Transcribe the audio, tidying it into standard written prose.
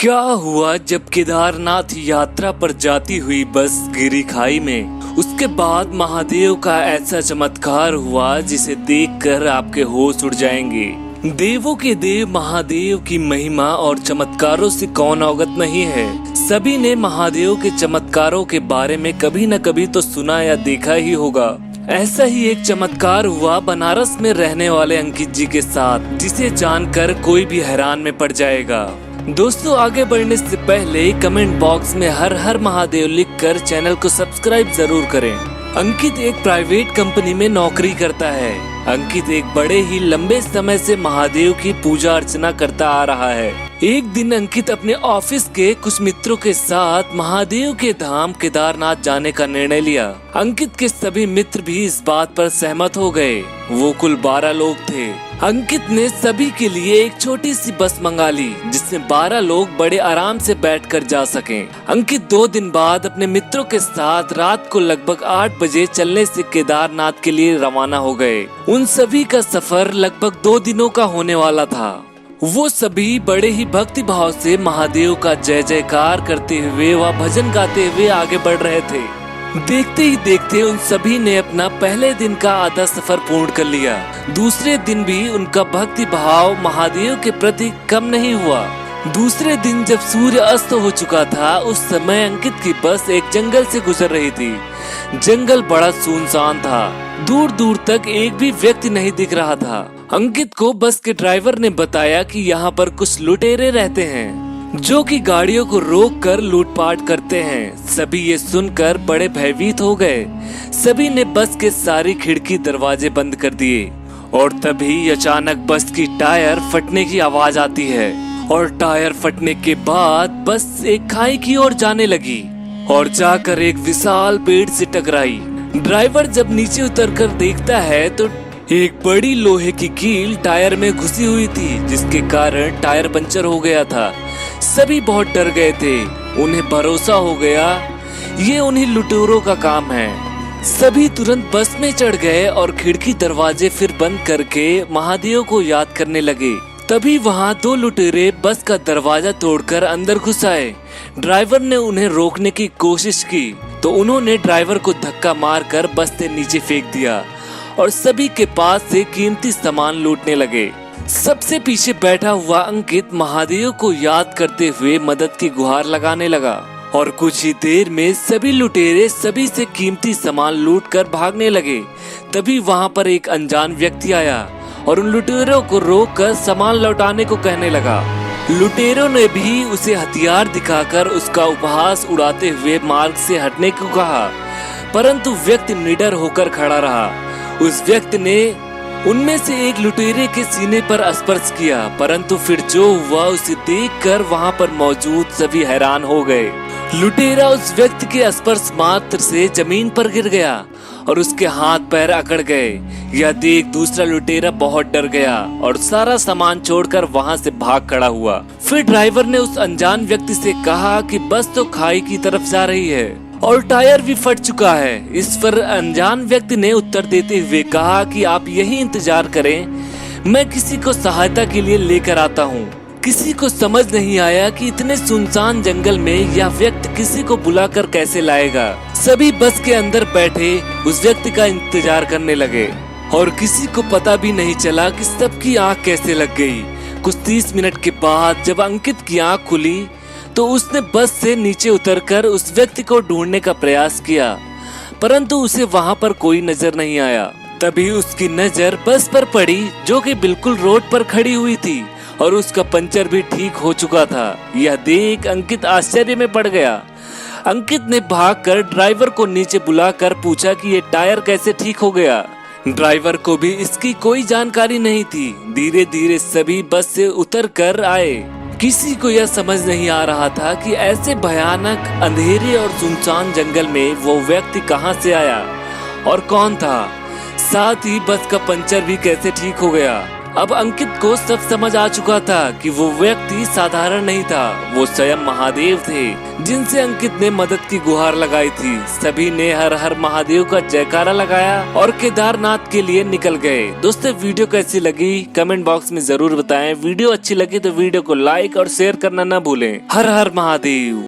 क्या हुआ जब केदारनाथ यात्रा पर जाती हुई बस गिरी खाई में। उसके बाद महादेव का ऐसा चमत्कार हुआ जिसे देखकर आपके होश उड़ जाएंगे। देवों के देव महादेव की महिमा और चमत्कारों से कौन अवगत नहीं है। सभी ने महादेव के चमत्कारों के बारे में कभी न कभी तो सुना या देखा ही होगा। ऐसा ही एक चमत्कार हुआ बनारस में रहने वाले अंकित जी के साथ, जिसे जानकर कोई भी हैरान में पड़ जाएगा। दोस्तों, आगे बढ़ने से पहले कमेंट बॉक्स में हर हर महादेव लिखकर चैनल को सब्सक्राइब जरूर करें। अंकित एक प्राइवेट कंपनी में नौकरी करता है। अंकित एक बड़े ही लंबे समय से महादेव की पूजा अर्चना करता आ रहा है। एक दिन अंकित अपने ऑफिस के कुछ मित्रों के साथ महादेव के धाम केदारनाथ जाने का निर्णय लिया। अंकित के सभी मित्र भी इस बात पर सहमत हो गए। वो कुल 12 लोग थे। अंकित ने सभी के लिए एक छोटी सी बस मंगा ली, जिसमें 12 लोग बड़े आराम से बैठकर जा सकें। अंकित 2 दिन बाद अपने मित्रों के साथ रात को लगभग 8 बजे चलने से केदारनाथ के लिए रवाना हो गए। उन सभी का सफर लगभग 2 दिनों का होने वाला था। वो सभी बड़े ही भक्ति भाव से महादेव का जय जयकार करते हुए व भजन गाते हुए आगे बढ़ रहे थे। देखते ही देखते उन सभी ने अपना पहले दिन का आधा सफर पूर्ण कर लिया। दूसरे दिन भी उनका भक्ति भाव महादेव के प्रति कम नहीं हुआ। दूसरे दिन जब सूर्य अस्त हो चुका था, उस समय अंकित की बस एक जंगल से गुजर रही थी। जंगल बड़ा सुनसान था। दूर दूर तक एक भी व्यक्ति नहीं दिख रहा था। अंकित को बस के ड्राइवर ने बताया कि यहाँ पर कुछ लुटेरे रहते हैं, जो कि गाड़ियों को रोककर लूटपाट करते हैं। सभी ये सुनकर बड़े भयभीत हो गए। सभी ने बस के सारी खिड़की दरवाजे बंद कर दिए और तभी अचानक बस की टायर फटने की आवाज आती है और टायर फटने के बाद बस एक खाई की ओर जाने लगी और जाकर एक विशाल पेड़ से टकराई। ड्राइवर जब नीचे उतरकर देखता है तो एक बड़ी लोहे की कील टायर में घुसी हुई थी, जिसके कारण टायर पंचर हो गया था। सभी बहुत डर गए थे। उन्हें भरोसा हो गया ये उन्हीं लुटेरों का काम है। सभी तुरंत बस में चढ़ गए और खिड़की दरवाजे फिर बंद करके महादेव को याद करने लगे। तभी वहाँ 2 लुटेरे बस का दरवाजा तोड़कर अंदर घुस आए। ड्राइवर ने उन्हें रोकने की कोशिश की तो उन्होंने ड्राइवर को धक्का मारकर बस से नीचे फेंक दिया और सभी के पास से कीमती सामान लूटने लगे। सबसे पीछे बैठा हुआ अंकित महादेव को याद करते हुए मदद की गुहार लगाने लगा और कुछ ही देर में सभी लुटेरे सभी से कीमती सामान लूटकर भागने लगे। तभी वहां पर एक अनजान व्यक्ति आया और उन लुटेरों को रोककर सामान लौटाने को कहने लगा। लुटेरों ने भी उसे हथियार दिखाकर उसका उपहास उड़ाते हुए मार्ग से हटने को कहा, परंतु व्यक्ति निडर होकर खड़ा रहा। उस व्यक्ति ने उनमें से एक लुटेरे के सीने पर स्पर्श किया, परंतु फिर जो हुआ उसे देखकर वहां पर मौजूद सभी हैरान हो गए। लुटेरा उस व्यक्ति के स्पर्श मात्र से जमीन पर गिर गया और उसके हाथ पैर अकड़ गए। यह देख दूसरा लुटेरा बहुत डर गया और सारा सामान छोड़कर वहां से भाग खड़ा हुआ। फिर ड्राइवर ने उस अनजान व्यक्ति से कहा कि बस तो खाई की तरफ जा रही है और टायर भी फट चुका है। इस पर अनजान व्यक्ति ने उत्तर देते हुए कहा कि आप यही इंतजार करें, मैं किसी को सहायता के लिए लेकर आता हूँ। किसी को समझ नहीं आया कि इतने सुनसान जंगल में यह व्यक्ति किसी को बुलाकर कैसे लाएगा। सभी बस के अंदर बैठे उस व्यक्ति का इंतजार करने लगे और किसी को पता भी नहीं चला कि सबकी आंख कैसे लग गई। कुछ 30 मिनट के बाद जब अंकित की आंख खुली तो उसने बस से नीचे उतरकर उस व्यक्ति को ढूंढने का प्रयास किया, परंतु उसे वहां पर कोई नजर नहीं आया। तभी उसकी नजर बस पर पड़ी, जो कि बिल्कुल रोड पर खड़ी हुई थी और उसका पंचर भी ठीक हो चुका था। यह देख अंकित आश्चर्य में पड़ गया। अंकित ने भागकर ड्राइवर को नीचे बुलाकर पूछा कि ये टायर कैसे ठीक हो गया। ड्राइवर को भी इसकी कोई जानकारी नहीं थी। धीरे धीरे सभी बस से उतर कर आए। किसी को यह समझ नहीं आ रहा था कि ऐसे भयानक अंधेरे और सुनसान जंगल में वो व्यक्ति कहां से आया और कौन था। साथ ही बस का पंचर भी कैसे ठीक हो गया। अब अंकित को सब समझ आ चुका था कि वो व्यक्ति साधारण नहीं था, वो स्वयं महादेव थे जिनसे अंकित ने मदद की गुहार लगाई थी। सभी ने हर हर महादेव का जयकारा लगाया और केदारनाथ के लिए निकल गए। दोस्तों वीडियो कैसी लगी कमेंट बॉक्स में जरूर बताएं। वीडियो अच्छी लगी तो वीडियो को लाइक और शेयर करना न भूलें। हर हर महादेव।